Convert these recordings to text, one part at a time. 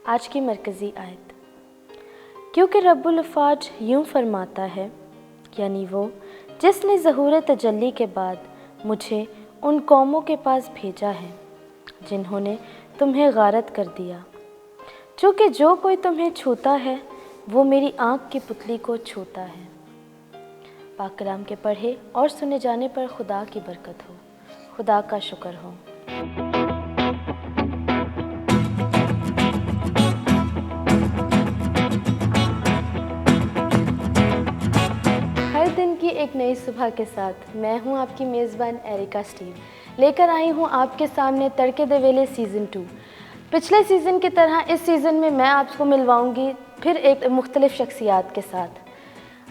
آج کی مرکزی آیت، کیونکہ رب الافواج یوں فرماتا ہے، یعنی وہ جس نے ظہور تجلی کے بعد مجھے ان قوموں کے پاس بھیجا ہے جنہوں نے تمہیں غارت کر دیا، چونکہ جو کوئی تمہیں چھوتا ہے وہ میری آنکھ کی پتلی کو چھوتا ہے۔ پاک کلام کے پڑھے اور سنے جانے پر خدا کی برکت ہو، خدا کا شکر ہو۔ ہر دن کی ایک نئی صبح کے ساتھ میں ہوں آپ کی میزبان ایریکا اسٹیو، لے کر آئی ہوں آپ کے سامنے تڑکے دے ویلے سیزن 2۔ پچھلے سیزن کی طرح اس سیزن میں آپ کو ملواؤں گی پھر ایک مختلف شخصیات کے ساتھ۔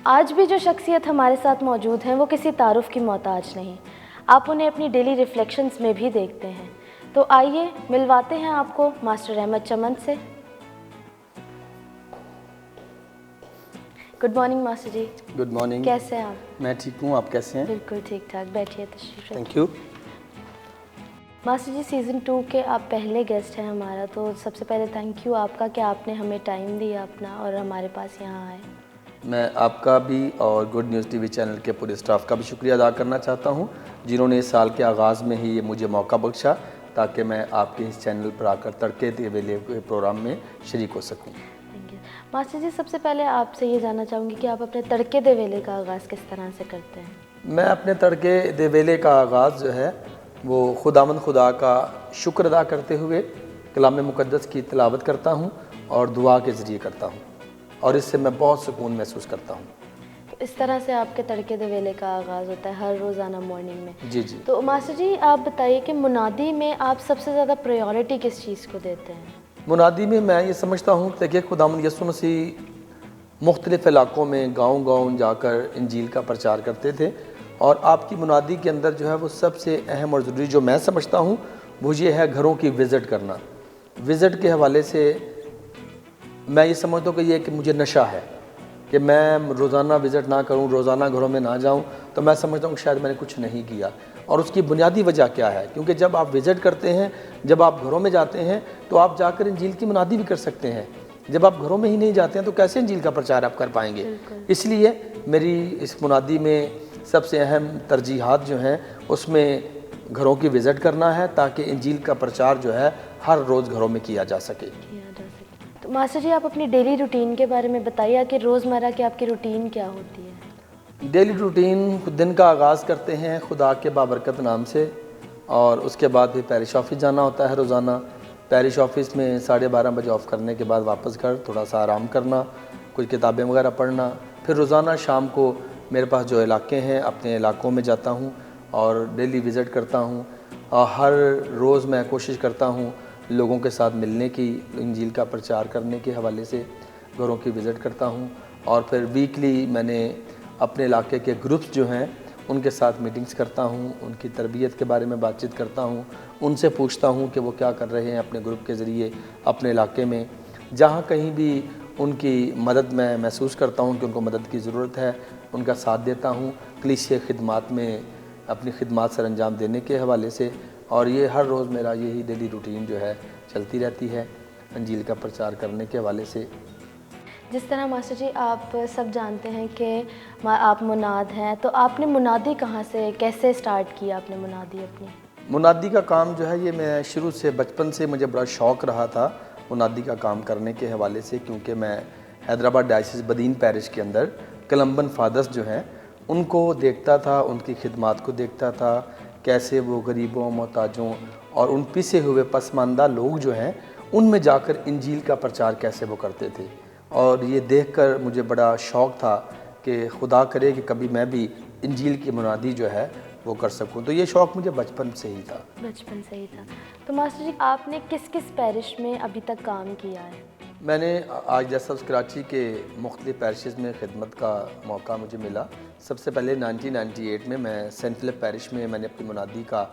آج بھی جو شخصیت ہمارے ساتھ موجود ہیں وہ کسی تعارف کی محتاج نہیں، آپ انہیں اپنی ڈیلی ریفلیکشنز میں بھی دیکھتے ہیں۔ تو آئیے ملواتے ہیں آپ کو ماسٹر احمد چمن سے۔ Good morning master ji. Good morning. کیسے ہیں آپ؟ میں ٹھیک ہوں، آپ کیسے ہیں؟ بالکل ٹھیک ٹھاک، بیٹھیے تشریف رکھیے۔ Thank you. Master ji season 2 کے آپ پہلے گیسٹ ہیں ہمارا، تو سب سے پہلے تھینک یو آپ کا کہ آپ نے ہمیں ٹائم دیا اپنا اور ہمارے پاس یہاں آئے۔ میں آپ کا بھی اور good news TV channel کے پورے اسٹاف کا بھی شکریہ ادا کرنا چاہتا ہوں جنہوں نے اس سال کے آغاز میں ہی یہ مجھے موقع بخشا تاکہ میں آپ کے اس چینل پر آ کر تڑکے دے ویلے پروگرام میں شریک ہو سکوں۔ تھینک یو ماسٹر جی۔ سب سے پہلے آپ سے یہ جاننا چاہوں گی کہ آپ اپنے تڑکے دے ویلے کا آغاز کس طرح سے کرتے ہیں؟ میں اپنے تڑکے دے ویلے کا آغاز جو ہے وہ خداوند خدا کا شکر ادا کرتے ہوئے کلام مقدس کی تلاوت کرتا ہوں اور دعا کے ذریعے کرتا ہوں، اور اس سے میں بہت سکون محسوس کرتا ہوں۔ تو اس طرح سے آپ کے تڑکے دے ویلے کا آغاز ہوتا ہے ہر روزانہ مارننگ میں؟ جی جی۔ تو ماسٹر جی آپ بتائیے کہ منادی میں آپ سب سے زیادہ پریورٹی کس چیز کو دیتے ہیں؟ منادی میں یہ سمجھتا ہوں کہ خداوند یسوع مسیح مختلف علاقوں میں گاؤں گاؤں جا کر انجیل کا پرچار کرتے تھے، اور آپ کی منادی کے اندر جو ہے وہ سب سے اہم اور ضروری جو میں سمجھتا ہوں وہ یہ ہے گھروں کی وزٹ کرنا۔ وزٹ کے حوالے سے میں یہ سمجھتا ہوں کہ یہ کہ مجھے نشہ ہے کہ میں روزانہ وزٹ نہ کروں، روزانہ گھروں میں نہ جاؤں، تو میں سمجھتا ہوں کہ شاید میں نے کچھ نہیں کیا۔ اور اس کی بنیادی وجہ کیا ہے؟ کیونکہ جب آپ وزٹ کرتے ہیں، جب آپ گھروں میں جاتے ہیں تو آپ جا کر انجیل کی منادی بھی کر سکتے ہیں۔ جب آپ گھروں میں ہی نہیں جاتے ہیں تو کیسے انجیل کا پرچار آپ کر پائیں گے؟ اس لیے میری اس منادی میں سب سے اہم ترجیحات جو ہیں اس میں گھروں کی وزٹ کرنا ہے تاکہ انجیل کا پرچار جو ہے ہر روز گھروں میں کیا جا سکے۔ تو ماسٹر جی آپ اپنی ڈیلی روٹین کے بارے میں بتائیے کہ روزمرہ کی آپ کی روٹین کیا ہوتی ہے؟ ڈیلی روٹین دن کا آغاز کرتے ہیں خدا کے بابرکت نام سے، اور اس کے بعد پھر پیرش آفس جانا ہوتا ہے روزانہ۔ پیرش آفس میں 12:30 بجے آف کرنے کے بعد واپس گھر تھوڑا سا آرام کرنا، کچھ کتابیں وغیرہ پڑھنا، پھر روزانہ شام کو میرے پاس جو علاقے ہیں اپنے علاقوں میں جاتا ہوں اور ڈیلی وزٹ کرتا ہوں، اور ہر روز میں کوشش کرتا ہوں لوگوں کے ساتھ ملنے کی، انجیل کا پرچار کرنے کے حوالے سے گھروں کی وزٹ کرتا ہوں، اور پھر ویکلی میں نے اپنے علاقے کے گروپس جو ہیں ان کے ساتھ میٹنگز کرتا ہوں، ان کی تربیت کے بارے میں بات چیت کرتا ہوں، ان سے پوچھتا ہوں کہ وہ کیا کر رہے ہیں اپنے گروپ کے ذریعے اپنے علاقے میں۔ جہاں کہیں بھی ان کی مدد میں محسوس کرتا ہوں کہ ان کو مدد کی ضرورت ہے، ان کا ساتھ دیتا ہوں کلیسیا خدمات میں اپنی خدمات سر انجام دینے کے حوالے سے، اور یہ ہر روز میرا یہی ڈیلی روٹین جو ہے چلتی رہتی ہے انجیل کا پرچار کرنے کے حوالے سے۔ جس طرح ماسٹر جی آپ سب جانتے ہیں کہ آپ مناد ہیں، تو آپ نے منادی کہاں سے کیسے سٹارٹ کیا آپ نے منادی اپنی؟ منادی کا کام جو ہے یہ میں شروع سے بچپن سے مجھے بڑا شوق رہا تھا منادی کا کام کرنے کے حوالے سے، کیونکہ میں حیدرآباد ڈائسس بدین پیرش کے اندر کلمبن فادرز جو ہیں ان کو دیکھتا تھا، ان کی خدمات کو دیکھتا تھا، کیسے وہ غریبوں، محتاجوں اور ان پسے ہوئے پسماندہ لوگ جو ہیں ان میں جا کر انجیل کا پرچار کیسے وہ کرتے تھے، اور یہ دیکھ کر مجھے بڑا شوق تھا کہ خدا کرے کہ کبھی میں بھی انجیل کی منادی جو ہے وہ کر سکوں۔ تو یہ شوق مجھے بچپن سے ہی تھا۔ بچپن سے ہی تھا۔ تو ماسٹر جی آپ نے کس کس پیرش میں ابھی تک کام کیا ہے؟ میں نے آج جیسا کراچی کے مختلف پیرشز میں خدمت کا موقع مجھے ملا۔ سب سے پہلے 1998 میں سینٹ فلپ پیرش میں نے اپنی منادی کا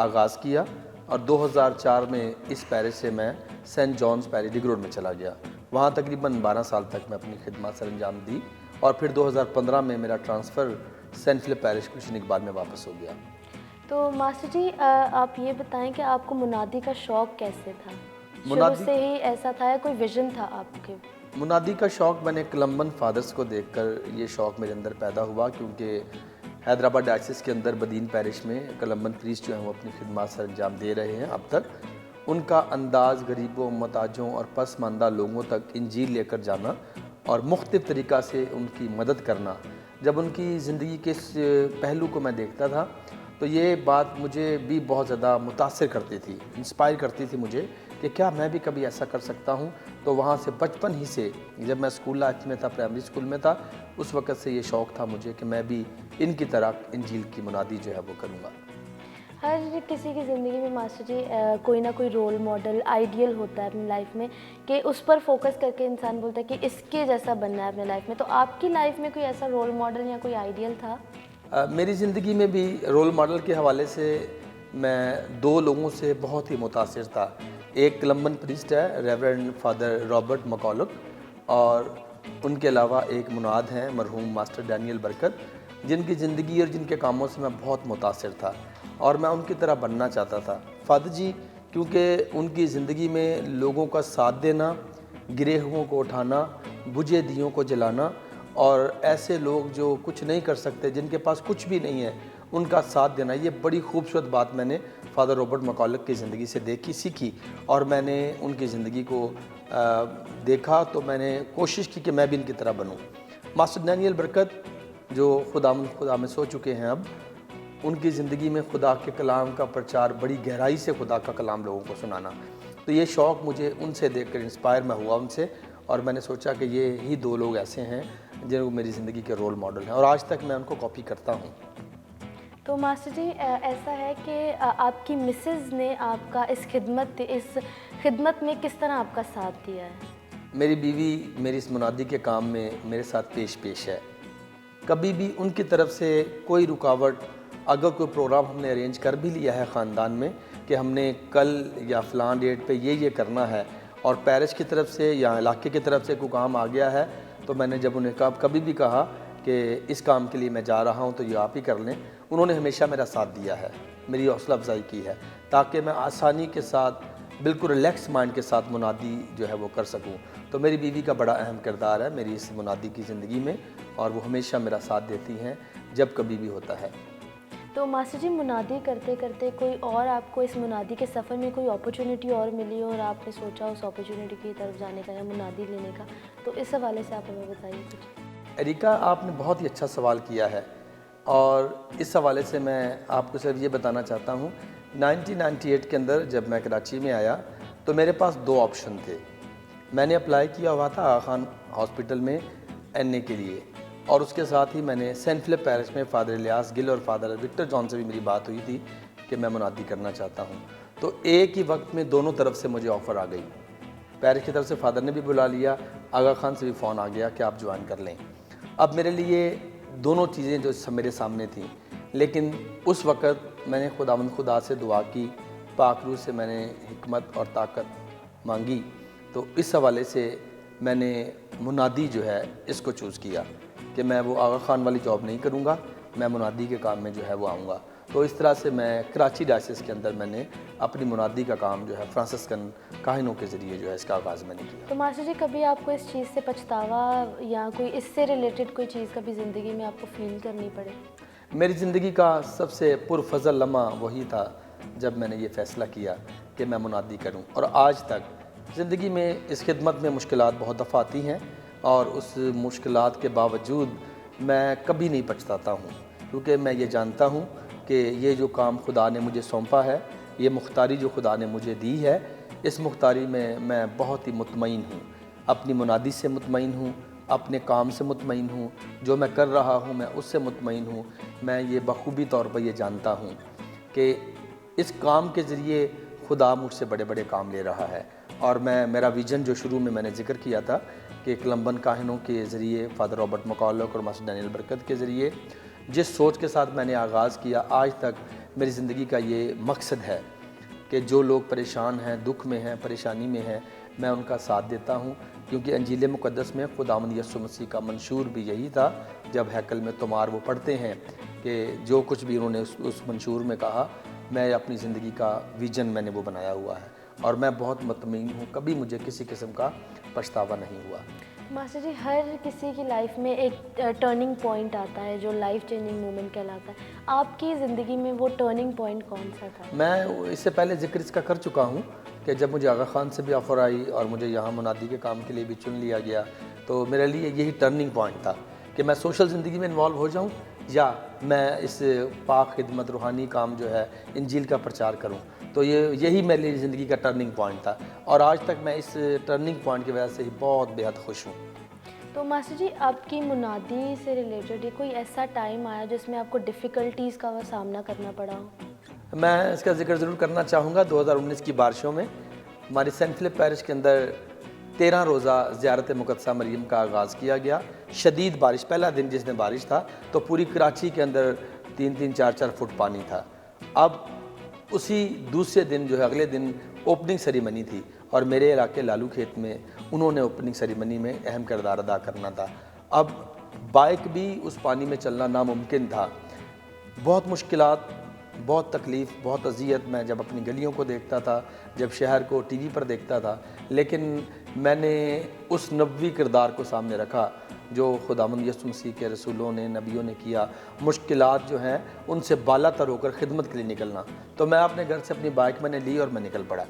آغاز کیا، اور 2004 میں اس پیرش سے میں سینٹ جانز پیرش ڈگ روڈ میں چلا گیا، وہاں تقریباً 12 سال تک میں اپنی خدمات سر انجام دی، اور پھر 2015 میں میرا ٹرانسفر سینٹ فلپ پیرش کچھ دن کے بعد میں واپس ہو گیا۔ تو ماسٹر جی آپ یہ بتائیں کہ آپ کو منادی کا شوق کیسے تھا؟ شروع منادی سے ہی ایسا تھا یا کوئی ویژن تھا آپ کے؟ منادی کا شوق میں نے کولمبن فادرز کو دیکھ کر یہ شوق میرے اندر پیدا ہوا، کیونکہ حیدرآباد ڈائسس کے اندر بدین پیرش میں کولمبن پریسٹ جو ہیں وہ اپنی خدمات سر انجام دے رہے ہیں اب تک۔ ان کا انداز غریبوں، محتاجوں اور پسماندہ لوگوں تک انجیل لے کر جانا اور مختلف طریقہ سے ان کی مدد کرنا، جب ان کی زندگی کے اس پہلو کو میں دیکھتا تھا تو یہ بات مجھے بھی بہت زیادہ متاثر کرتی تھی، انسپائر کرتی تھی مجھے کہ کیا میں بھی کبھی ایسا کر سکتا ہوں۔ تو وہاں سے بچپن ہی سے، جب میں اسکول لائف میں تھا، پرائمری اسکول میں تھا، اس وقت سے یہ شوق تھا مجھے کہ میں بھی ان کی طرح انجیل کی منادی جو ہے وہ کروں گا۔ ہر کسی کی زندگی میں ماسٹر جی کوئی نہ کوئی رول ماڈل آئیڈیل ہوتا ہے اپنی لائف میں، کہ اس پر فوکس کر کے انسان بولتا ہے کہ اس کے جیسا بننا ہے اپنے لائف میں۔ تو آپ کی لائف میں کوئی ایسا رول ماڈل یا کوئی آئیڈیل تھا؟ میری زندگی میں بھی رول ماڈل کے حوالے سے میں دو لوگوں سے بہت ہی متاثر تھا۔ ایک کولمبن پریسٹ ہے، ریورنڈ فادر رابرٹ مکالک، اور ان کے علاوہ ایک مناد ہیں مرحوم ماسٹر ڈینیل برکت، جن کی زندگی اور جن کے کاموں سے میں بہت متاثر تھا اور میں ان کی طرح بننا چاہتا تھا۔ فادر جی کیونکہ ان کی زندگی میں لوگوں کا ساتھ دینا، گرے ہوئوں کو اٹھانا، بجھے دیوں کو جلانا، اور ایسے لوگ جو کچھ نہیں کر سکتے، جن کے پاس کچھ بھی نہیں ہے، ان کا ساتھ دینا، یہ بڑی خوبصورت بات میں نے فادر رابرٹ مکالک کی زندگی سے سیکھی، اور میں نے ان کی زندگی کو دیکھا تو میں نے کوشش کی کہ میں بھی ان کی طرح بنوں۔ ماسٹر ڈینیل برکت جو خدا میں سو چکے ہیں اب، ان کی زندگی میں خدا کے کلام کا پرچار، بڑی گہرائی سے خدا کا کلام لوگوں کو سنانا، تو یہ شوق مجھے ان سے دیکھ کر انسپائر میں ہوا ان سے، اور میں نے سوچا کہ یہ ہی دو لوگ ایسے ہیں جو میری زندگی کے رول ماڈل ہیں، اور آج تک میں ان کو کاپی کرتا ہوں۔ تو ماسٹر جی ایسا ہے کہ آپ کی مسز نے آپ کا اس خدمت میں کس طرح آپ کا ساتھ دیا ہے؟ میری بیوی میری اس منادی کے کام میں میرے ساتھ پیش ہے۔ کبھی بھی ان کی طرف سے کوئی رکاوٹ، اگر کوئی پروگرام ہم نے ارینج کر بھی لیا ہے خاندان میں کہ ہم نے کل یا فلاں ڈیٹ پہ یہ کرنا ہے، اور پیرش کی طرف سے یا علاقے کی طرف سے کوئی کام آ گیا ہے، تو میں نے جب انہیں کبھی بھی کہا کہ اس کام کے لیے میں جا رہا ہوں تو یہ آپ ہی کر لیں، انہوں نے ہمیشہ میرا ساتھ دیا ہے، میری حوصلہ افزائی کی ہے، تاکہ میں آسانی کے ساتھ، بالکل ریلیکس مائنڈ کے ساتھ منادی جو ہے وہ کر سکوں۔ تو میری بیوی کا بڑا اہم کردار ہے میری اس منادی کی زندگی میں، اور وہ ہمیشہ میرا ساتھ دیتی ہیں جب کبھی بھی ہوتا ہے۔ تو ماسٹر جی منادی کرتے کرتے کوئی اور آپ کو اس منادی کے سفر میں کوئی اپرچونٹی اور ملی اور آپ نے سوچا اس اپرچونٹی کی طرف جانے کا یا منادی لینے کا، تو اس حوالے سے آپ ہمیں بتائیے کچھ۔ اریکا، آپ نے بہت ہی اچھا سوال کیا ہے، اور اس حوالے سے میں آپ کو صرف یہ بتانا چاہتا ہوں، 1998 کے اندر جب میں کراچی میں آیا تو میرے پاس دو آپشن تھے۔ میں نے اپلائی کیا ہوا تھا آغا خان ہاسپٹل میں NA کے لیے، اور اس کے ساتھ ہی میں نے سینٹ فلپ پیرش میں فادر الیاس گل اور فادر وکٹر جان سے بھی میری بات ہوئی تھی کہ میں منادی کرنا چاہتا ہوں۔ تو ایک ہی وقت میں دونوں طرف سے مجھے آفر آ گئی، پیرش کی طرف سے فادر نے بھی بلا لیا، آغا خان سے بھی فون آ گیا کہ آپ جوائن کر لیں۔ اب میرے لیے دونوں چیزیں جو میرے سامنے تھیں، لیکن اس وقت میں نے خدا سے دعا کی، پاک روح سے میں نے حکمت اور طاقت مانگی، تو اس حوالے سے میں نے منادی جو ہے اس کو چوز کیا کہ میں وہ آغا خان والی جاب نہیں کروں گا، میں منادی کے کام میں جو ہے وہ آؤں گا۔ تو اس طرح سے میں کراچی ڈائسس کے اندر میں نے اپنی منادی کا کام جو ہے فرانسسکن کاہنوں کے ذریعے جو ہے اس کا آغاز میں نے کیا۔ تو ماسٹر جی کبھی آپ کو اس چیز سے پچھتاوا یا کوئی اس سے ریلیٹڈ کوئی چیز کبھی زندگی میں آپ کو فیل کرنی پڑے؟ میری زندگی کا سب سے پرفضل لمحہ وہی تھا جب میں نے یہ فیصلہ کیا کہ میں منادی کروں، اور آج تک زندگی میں اس خدمت میں مشکلات بہت دفعہ آتی ہیں، اور اس مشکلات کے باوجود میں کبھی نہیں پچھتاتا ہوں، کیونکہ میں یہ جانتا ہوں کہ یہ جو کام خدا نے مجھے سونپا ہے، یہ مختاری جو خدا نے مجھے دی ہے، اس مختاری میں بہت ہی مطمئن ہوں، اپنی منادی سے مطمئن ہوں، اپنے کام سے مطمئن ہوں، جو میں کر رہا ہوں میں اس سے مطمئن ہوں۔ میں یہ بخوبی طور پر یہ جانتا ہوں کہ اس کام کے ذریعے خدا مجھ سے بڑے بڑے کام لے رہا ہے، اور میرا ویژن جو شروع میں نے ذکر کیا تھا کہ کولمبن کاہنوں کے ذریعے، فادر رابرٹ مکالک اور ماسٹر ڈینیل برکت کے ذریعے جس سوچ کے ساتھ میں نے آغاز کیا، آج تک میری زندگی کا یہ مقصد ہے کہ جو لوگ پریشان ہیں، دکھ میں ہیں، پریشانی میں ہیں، میں ان کا ساتھ دیتا ہوں، کیونکہ انجیل مقدس میں خداوند یسوع مسیح کا منشور بھی یہی تھا۔ جب ہیکل میں تمار وہ پڑھتے ہیں کہ جو کچھ بھی انہوں نے اس منشور میں کہا، میں اپنی زندگی کا ویژن میں نے وہ بنایا ہوا ہے، اور میں بہت مطمئن ہوں، کبھی مجھے کسی قسم کا پچھتاوا نہیں ہوا۔ ماسٹر جی، ہر کسی کی لائف میں ایک ٹرننگ پوائنٹ آتا ہے جو لائف چینجنگ مومنٹ کہلاتا ہے، آپ کی زندگی میں وہ ٹرننگ پوائنٹ کون سا تھا؟ میں اس سے پہلے ذکر اس کا کر چکا ہوں کہ جب مجھے آغا خان سے بھی آفر آئی اور مجھے یہاں منادی کے کام کے لیے بھی چن لیا گیا، تو میرے لیے یہی ٹرننگ پوائنٹ تھا کہ میں سوشل زندگی میں انوالو ہو جاؤں یا میں اس پاک خدمت روحانی کام جو ہے انجیل کا پرچار کروں۔ تو یہی میری زندگی کا ٹرننگ پوائنٹ تھا، اور آج تک میں اس ٹرننگ پوائنٹ کی وجہ سے ہی بہت بے حد خوش ہوں۔ تو ماسٹر جی، آپ کی منادی سے ریلیٹڈ کوئی ایسا ٹائم آیا جس میں آپ کو ڈیفیکلٹیز کا وہ سامنا کرنا پڑا ہو؟ میں اس کا ذکر ضرور کرنا چاہوں گا۔ 2019 کی بارشوں میں ہماری سینٹ فلپ پیرش کے اندر 13 روزہ زیارت مقدسہ مریم کا آغاز کیا گیا۔ شدید بارش، پہلا دن جس دن بارش تھا تو پوری کراچی کے اندر 3-3 4-4 فٹ پانی تھا۔ اب اسی دوسرے دن جو ہے اگلے دن اوپننگ سیریمنی تھی، اور میرے علاقے لالو کھیت میں انہوں نے اوپننگ سیریمنی میں اہم کردار ادا کرنا تھا۔ اب بائک بھی اس پانی میں چلنا ناممکن تھا۔ بہت مشکلات، بہت تکلیف، بہت اذیت میں جب اپنی گلیوں کو دیکھتا تھا، جب شہر کو ٹی وی پر دیکھتا تھا، لیکن میں نے اس نبوی کردار کو سامنے رکھا جو خداوند یسوع مسیح کے رسولوں نے، نبیوں نے کیا۔ مشکلات جو ہیں ان سے بالا تر ہو کر خدمت کے لیے نکلنا۔ تو میں اپنے گھر سے اپنی بائک میں نے لی اور میں نکل پڑا۔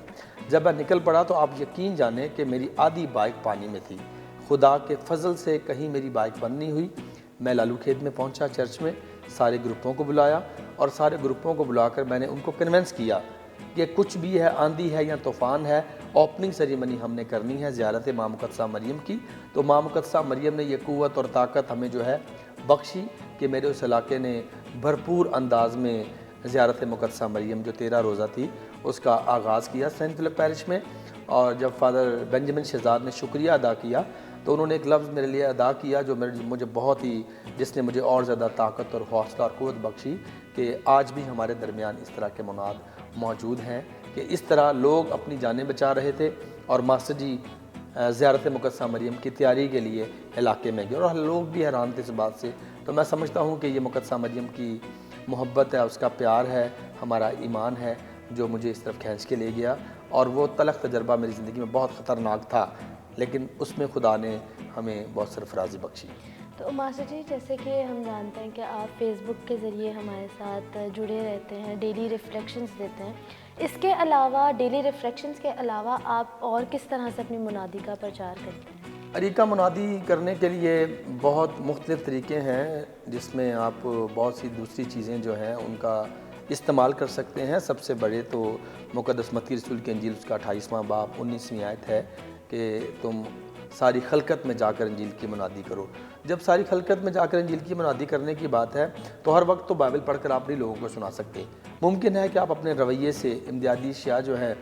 جب میں نکل پڑا تو آپ یقین جانیں کہ میری آدھی بائک پانی میں تھی۔ خدا کے فضل سے کہیں میری بائک بند نہیں ہوئی۔ میں لالو کھیت میں پہنچا، چرچ میں سارے گروپوں کو بلایا، اور سارے گروپوں کو بلا کر میں نے ان کو کنونس کیا کہ کچھ بھی ہے، آندھی ہے یا طوفان ہے، اوپننگ سیریمنی ہم نے کرنی ہے زیارت ماں مقدسہ مریم کی۔ تو ماں مقدسہ مریم نے یہ قوت اور طاقت ہمیں جو ہے بخشی کہ میرے اس علاقے نے بھرپور انداز میں زیارت مقدسہ مریم جو 13 روزہ تھی اس کا آغاز کیا سینٹ فلپ پیرش میں۔ اور جب فادر بنجمن شہزاد نے شکریہ ادا کیا تو انہوں نے ایک لفظ میرے لیے ادا کیا جو مجھے بہت ہی، جس نے مجھے اور زیادہ طاقت اور حوصلہ اور قوت بخشی کہ آج بھی ہمارے درمیان اس طرح کے مناد موجود ہیں کہ اس طرح لوگ اپنی جانیں بچا رہے تھے، اور ماسٹر جی زیارت مقدسہ مریم کی تیاری کے لیے علاقے میں گئے، اور لوگ بھی حیران تھے اس بات سے۔ تو میں سمجھتا ہوں کہ یہ مقدسہ مریم کی محبت ہے، اس کا پیار ہے، ہمارا ایمان ہے جو مجھے اس طرف کھینچ کے لے گیا۔ اور وہ تلخ تجربہ میری زندگی میں بہت خطرناک تھا، لیکن اس میں خدا نے ہمیں بہت سرفرازی بخشی۔ تو ماسٹر جی، جیسے کہ ہم جانتے ہیں کہ آپ فیس بک کے ذریعے ہمارے ساتھ جڑے رہتے ہیں، ڈیلی ریفلیکشنز دیتے ہیں، اس کے علاوہ ڈیلی ریفلیکشنز کے علاوہ آپ اور کس طرح سے اپنی منادی کا پرچار کرتے ہیں؟ اریکہ منادی کرنے کے لیے بہت مختلف طریقے ہیں، جس میں آپ بہت سی دوسری چیزیں جو ہیں ان کا استعمال کر سکتے ہیں۔ سب سے بڑے تو مقدس متی رسول کے انجیل اس کا 28واں باب 19ویں آیت ہے کہ تم ساری خلقت میں جا کر انجیل کی منادی کرو۔ جب ساری خلقت میں جا کر انجیل کی منادی کرنے کی بات ہے تو ہر وقت تو بائبل پڑھ کر آپ نہیں لوگوں کو سنا سکتے۔ ممکن ہے کہ آپ اپنے رویے سے امدادی اشیاء جو ہے،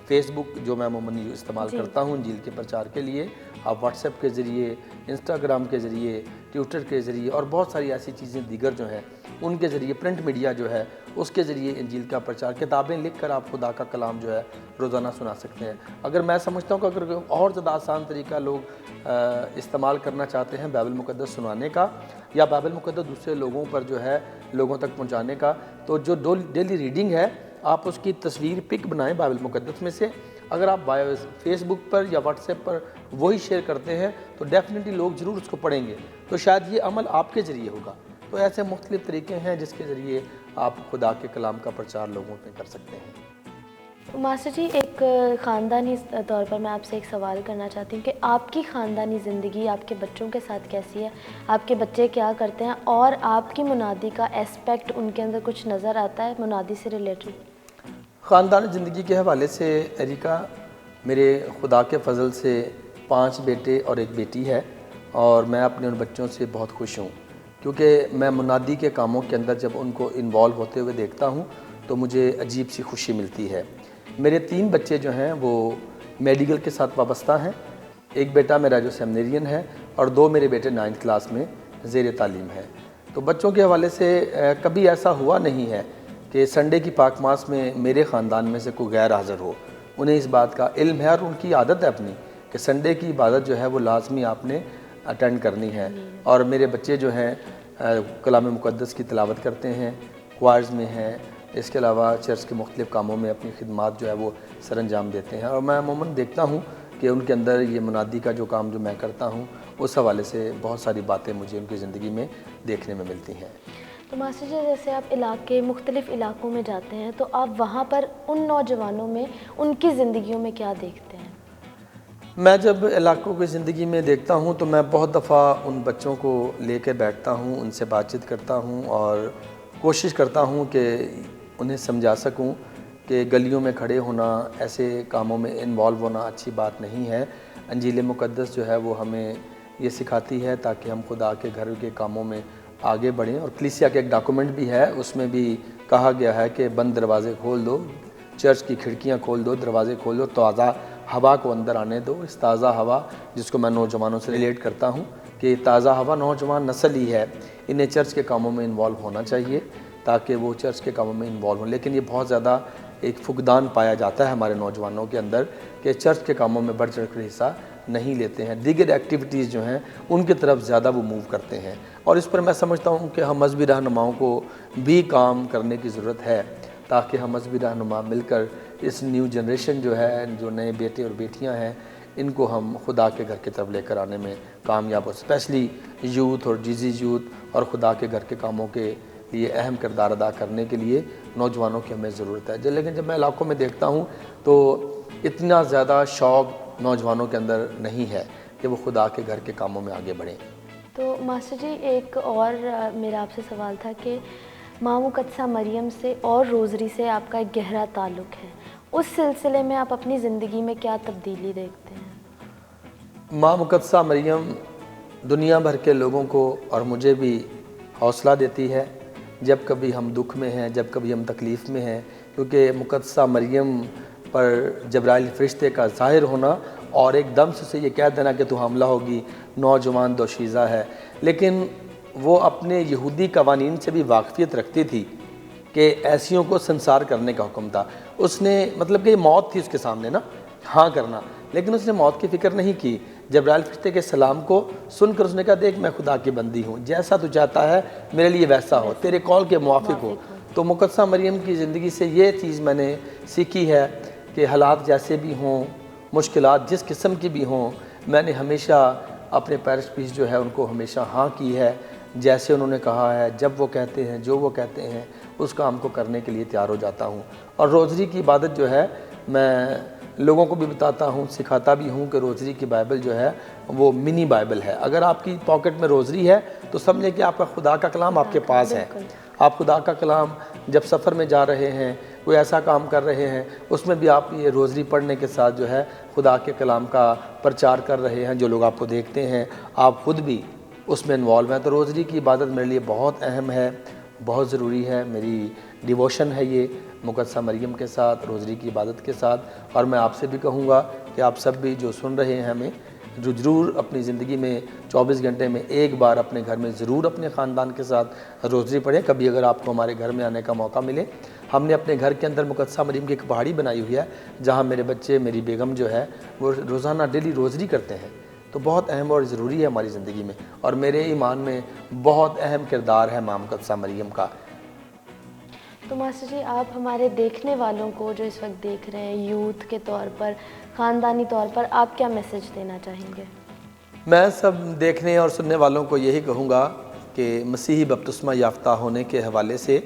فیس بک جو میں عموماً استعمال کرتا ہوں انجیل کے پرچار کے لیے، آپ واٹس ایپ کے ذریعے، انسٹاگرام کے ذریعے، ٹویٹر کے ذریعے اور بہت ساری ایسی چیزیں دیگر جو ہیں ان کے ذریعے، پرنٹ میڈیا جو ہے اس کے ذریعے انجیل کا پرچار، کتابیں لکھ کر آپ خدا کا کلام جو ہے روزانہ سنا سکتے ہیں۔ اگر میں سمجھتا ہوں کہ اگر اور زیادہ آسان طریقہ لوگ استعمال کرنا چاہتے ہیں بائبل مقدس سنانے کا یا بائبل مقدس دوسرے لوگوں پر جو ہے لوگوں تک پہنچانے کا، تو جو ڈیلی ریڈنگ ہے آپ اس کی تصویر پک بنائیں بائبل مقدس میں سے۔ اگر آپ فیس بک پر یا واٹس ایپ پر وہی شیئر کرتے ہیں تو ڈیفینیٹلی لوگ ضرور اس کو پڑھیں گے، تو شاید یہ عمل آپ کے ذریعے ہوگا۔ تو ایسے مختلف طریقے ہیں جس کے ذریعے آپ خدا کے کلام کا پرچار لوگوں پہ کر سکتے ہیں۔ ماسٹر جی، ایک خاندانی طور پر میں آپ سے ایک سوال کرنا چاہتی ہوں کہ آپ کی خاندانی زندگی آپ کے بچوں کے ساتھ کیسی ہے؟ آپ کے بچے کیا کرتے ہیں؟ اور آپ کی منادی کا اسپیکٹ ان کے اندر کچھ نظر آتا ہے منادی سے ریلیٹڈ؟ خاندانی زندگی کے حوالے سے اریکہ، میرے خدا کے فضل سے 5 بیٹے اور 1 بیٹی ہے، اور میں اپنے ان بچوں سے بہت خوش ہوں کیونکہ میں منادی کے کاموں کے اندر جب ان کو انوالو ہوتے ہوئے دیکھتا ہوں تو مجھے عجیب سی خوشی ملتی ہے۔ میرے 3 بچے جو ہیں وہ میڈیکل کے ساتھ وابستہ ہیں، 1 بیٹا میرا جو سیمنیرین ہے اور 2 میرے بیٹے 9th کلاس میں زیر تعلیم ہیں۔ تو بچوں کے حوالے سے کبھی ایسا ہوا نہیں ہے کہ سنڈے کی پاک ماس میں میرے خاندان میں سے کوئی غیر حاضر ہو۔ انہیں اس بات کا علم ہے اور ان کی عادت ہے اپنی کہ سنڈے کی عبادت جو ہے وہ لازمی آپ نے اٹینڈ کرنی ہے۔ اور میرے بچے جو ہیں کلام مقدس کی تلاوت کرتے ہیں، کوائرز میں ہیں، اس کے علاوہ چرچ کے مختلف کاموں میں اپنی خدمات جو ہے وہ سر انجام دیتے ہیں، اور میں عموماً دیکھتا ہوں کہ ان کے اندر یہ منادی کا جو کام جو میں کرتا ہوں اس حوالے سے بہت ساری باتیں مجھے ان کی زندگی میں دیکھنے میں ملتی ہیں۔ تو ماسٹر جی، جیسے آپ مختلف علاقوں میں جاتے ہیں تو آپ وہاں پر ان نوجوانوں میں ان کی زندگیوں میں کیا دیکھتے ہیں؟ میں جب علاقوں کی زندگی میں دیکھتا ہوں تو میں بہت دفعہ ان بچوں کو لے کے بیٹھتا ہوں، ان سے بات چیت کرتا ہوں اور کوشش کرتا ہوں کہ انہیں سمجھا سکوں کہ گلیوں میں کھڑے ہونا، ایسے کاموں میں انوالو ہونا اچھی بات نہیں ہے۔ انجیل مقدس جو ہے وہ ہمیں یہ سکھاتی ہے تاکہ ہم خدا کے گھر کے کاموں میں آگے بڑھیں، اور کلیسیا کا ایک ڈاکومنٹ بھی ہے، اس میں بھی کہا گیا ہے کہ بند دروازے کھول دو، چرچ کی کھڑکیاں کھول دو، دروازے کھول دو، تازہ ہوا کو اندر آنے دو۔ اس تازہ ہوا جس کو میں نوجوانوں سے ریلیٹ کرتا ہوں کہ تازہ ہوا نوجوان نسل ہی ہے، انہیں چرچ کے کاموں میں انوالو ہونا چاہیے تاکہ وہ چرچ کے کاموں میں انوالو ہوں۔ لیکن یہ بہت زیادہ ایک فقدان پایا جاتا ہے ہمارے نوجوانوں کے اندر کہ چرچ کے کاموں میں بڑھ چڑھ کر حصہ نہیں لیتے ہیں، دیگر ایکٹیویٹیز جو ہیں ان کی طرف زیادہ وہ موو کرتے ہیں، اور اس پر میں سمجھتا ہوں کہ ہم مذہبی رہنماؤں کو بھی کام کرنے کی ضرورت ہے تاکہ ہم مذہبی رہنما مل کر اس نیو جنریشن جو ہے، جو نئے بیٹے اور بیٹیاں ہیں، ان کو ہم خدا کے گھر کی طرف لے کر آنے میں کامیاب ہو، اسپیشلی یوتھ اور جیزی یوتھ، اور خدا کے گھر کے کاموں کے لیے اہم کردار ادا کرنے کے لیے نوجوانوں کی ہمیں ضرورت ہے۔ لیکن جب میں علاقوں میں دیکھتا ہوں تو اتنا زیادہ شوق نوجوانوں کے اندر نہیں ہے کہ وہ خدا کے گھر کے کاموں میں آگے بڑھیں۔ تو ماسٹر جی، ایک اور میرا آپ سے سوال تھا کہ ماں مقدسہ مریم سے اور روزری سے آپ کا ایک گہرا تعلق ہے، اس سلسلے میں آپ اپنی زندگی میں کیا تبدیلی دیکھتے ہیں؟ ماں مقدسہ مریم دنیا بھر کے لوگوں کو اور مجھے بھی حوصلہ دیتی ہے جب کبھی ہم دکھ میں ہیں، جب کبھی ہم تکلیف میں ہیں، کیونکہ مقدسہ مریم پر جبرائیل فرشتے کا ظاہر ہونا اور ایک دم سے یہ کہہ دینا کہ تو حاملہ ہوگی، نوجوان دوشیزہ ہے، لیکن وہ اپنے یہودی قوانین سے بھی واقفیت رکھتی تھی کہ ایسیوں کو سنسار کرنے کا حکم تھا۔ اس نے مطلب کہ موت تھی اس کے سامنے نا، ہاں کرنا، لیکن اس نے موت کی فکر نہیں کی۔ جبرائیل فرشتے کے سلام کو سن کر اس نے کہا، دیکھ میں خدا کی بندی ہوں، جیسا تو چاہتا ہے میرے لیے ویسا ہو، تیرے قول کے موافق ہو۔ تو مقدسہ مریم کی زندگی سے یہ چیز میں نے سیکھی ہے کہ حالات جیسے بھی ہوں، مشکلات جس قسم کی بھی ہوں، میں نے ہمیشہ اپنے پیرش پیس جو ہے ان کو ہمیشہ ہاں کی ہے، جیسے انہوں نے کہا ہے، جب وہ کہتے ہیں، جو وہ کہتے ہیں، اس کام کو کرنے کے لیے تیار ہو جاتا ہوں۔ اور روزری کی عبادت جو ہے میں لوگوں کو بھی بتاتا ہوں، سکھاتا بھی ہوں کہ روزری کی بائبل جو ہے وہ منی بائبل ہے۔ اگر آپ کی پاکٹ میں روزری ہے تو سمجھیں کہ آپ کا خدا کا کلام آپ کے پاس ہے۔ آپ خدا کا کلام جب سفر میں جا رہے ہیں، کوئی ایسا کام کر رہے ہیں، اس میں بھی آپ یہ روزری پڑھنے کے ساتھ جو ہے خدا کے کلام کا پرچار کر رہے ہیں۔ جو لوگ آپ کو دیکھتے ہیں، آپ خود بھی اس میں انوالو ہیں۔ تو روزری کی عبادت میرے لیے بہت اہم ہے، بہت ضروری ہے، میری ڈیووشن ہے یہ مقدسہ مریم کے ساتھ، روزری کی عبادت کے ساتھ۔ اور میں آپ سے بھی کہوں گا کہ آپ سب بھی جو سن رہے ہیں ہمیں، جو ضرور اپنی زندگی میں 24 گھنٹے میں ایک بار اپنے گھر میں ضرور اپنے خاندان کے ساتھ روزری پڑھیں۔ کبھی اگر آپ کو ہمارے گھر میں آنے کا موقع ملے، ہم نے اپنے گھر کے اندر مقدسہ مریم کی ایک پہاڑی بنائی ہوئی ہے جہاں میرے بچے، میری بیگم جو ہے وہ روزانہ ڈیلی روزری کرتے ہیں۔ تو بہت اہم اور ضروری ہے ہماری زندگی میں، اور میرے ایمان میں بہت اہم کردار ہے ماں مقدسہ مریم کا۔ تو ماسٹر جی، آپ ہمارے دیکھنے والوں کو جو اس وقت دیکھ رہے ہیں، یوتھ کے طور پر، خاندانی طور پر، آپ کیا میسج دینا چاہیں گے؟ میں سب دیکھنے اور سننے والوں کو یہی کہوں گا کہ مسیحی بپتسمہ یافتہ ہونے کے حوالے سے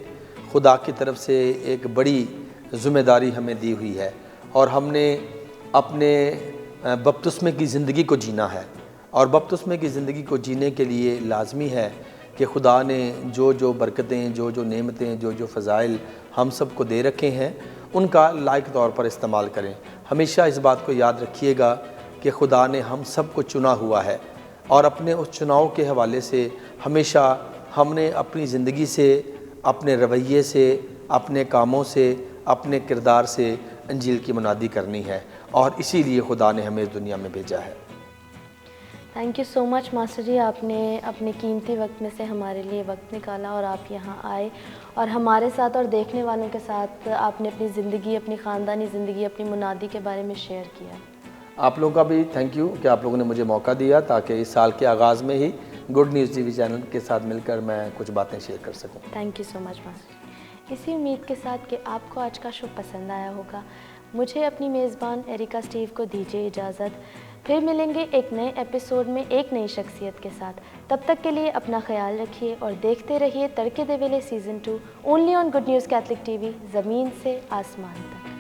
خدا کی طرف سے ایک بڑی ذمہ داری ہمیں دی ہوئی ہے، اور ہم نے اپنے بپتسمے کی زندگی کو جینا ہے، اور بپتسمے کی زندگی کو جینے کے لیے لازمی ہے کہ خدا نے جو جو برکتیں، جو جو نعمتیں، جو جو فضائل ہم سب کو دے رکھے ہیں، ان کا لائق طور پر استعمال کریں۔ ہمیشہ اس بات کو یاد رکھیے گا کہ خدا نے ہم سب کو چنا ہوا ہے، اور اپنے اس چناؤ کے حوالے سے ہمیشہ ہم نے اپنی زندگی سے، اپنے رویے سے، اپنے کاموں سے، اپنے کردار سے انجیل کی منادی کرنی ہے، اور اسی لیے خدا نے ہمیں اس دنیا میں بھیجا ہے۔ Thank you so much master ji, آپ نے اپنے قیمتی وقت میں سے ہمارے لیے وقت نکالا اور آپ یہاں آئے، اور ہمارے ساتھ اور دیکھنے والوں کے ساتھ آپ نے اپنی زندگی، اپنی خاندانی زندگی، اپنی منادی کے بارے میں شیئر کیا۔ آپ لوگوں کا بھی تھینک یو کہ آپ لوگوں نے مجھے موقع دیا تاکہ اس سال کے آغاز میں ہی good news TV channel کے ساتھ مل کر میں کچھ باتیں شیئر کر سکوں۔ Thank you so much master ji. اسی امید کے ساتھ کہ آپ کو آج کا شو پسند آیا ہوگا، مجھے اپنی میزبان ایریکا اسٹیو کو دیجیے اجازت. پھر ملیں گے ایک نئے ایپیسوڈ میں ایک نئی شخصیت کے ساتھ. تب تک کے لیے اپنا خیال رکھیے اور دیکھتے رہیے تڑکے دے ویلے season 2 only on good news Catholic T V, زمین سے آسمان تک.